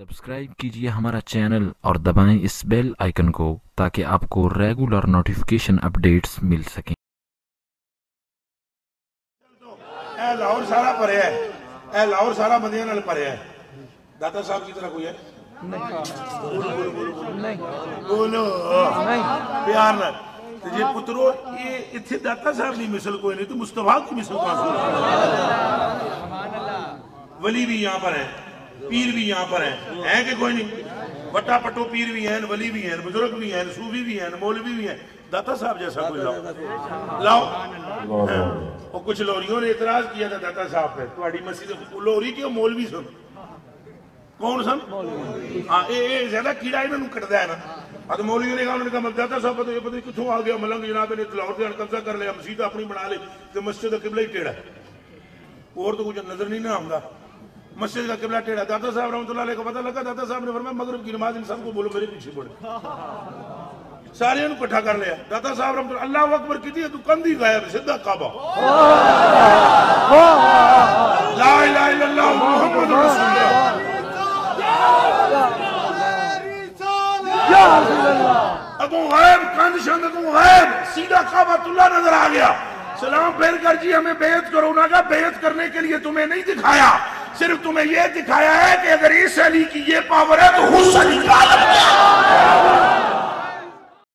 Subscribe कीजिए हमारा channel और दबाएं इस बेल आइकन को ताकि आपको रेगुलर नोटिफिकेशन अपडेट्स मिल सकें। लाहौर सारा भरे है, लाहौर सारा बंदियां नाल भरे है। दाता साहब की तरह कोई है? बोलो प्यार नाल। जे पुत्रो ये इत्थे दाता साहब की मिसल कोई नहीं तो मुस्तफा की मिसल कौन सी? वली भी यहाँ पर है, पीर भी यहाँ पर है कि कोई नहीं? वटा पटो पीर भी हैं, वली भी हैं, बुजुर्ग भी हैं, सूफी भी हैं, मौलवी भी हैं। दाता साहब जैसा कोई लाओ। और कुछ लोरियों ने इतराज किया था दाता साहब पे, तुम्हारी मस्जिद लोरी क्यों मौलवी सुन कौन सन? हाँ ये ज्यादा कीड़ा इन्होंने कटता है ना। तो मौलवियों ने कहा, उन्होंने कहा दाता साहब पता नहीं कितों आ गया मलंग जनाब ने लाहौर से कब्जा कर लिया, मस्जिद अपनी बना ली तो मस्जिद का किबला ही टेढ़ा और तो कुछ नजर नहीं ना आता। मस्जिद का किबला टेढ़ा। दाता साहब रहमतुल्लाह अलैह को पता लगा, दाता साहब ने फरमाया मगरिब की नमाज इन सबको बोलो मेरे पीछे पड़े। सारे इकट्ठा कर लिया। दाता साहब रहमतुल्लाह अल्लाह अकबर की थी, तू कंधी गायब सीधा काबा। ला इलाहा इल्लल्लाह मुहम्मद रसूलुल्लाह। अगो गायब कंध शंद को गायब सीधा काबतुल्लाह नजर आ गया। सलाम फेर कर जी हमें बेइज्जत करो ना। का बेइज्जत करने के लिए तुम्हें नहीं दिखाया, सिर्फ तुम्हें यह दिखाया है कि अगर इस अली की ये पावर है तो हुस अली का आलम क्या।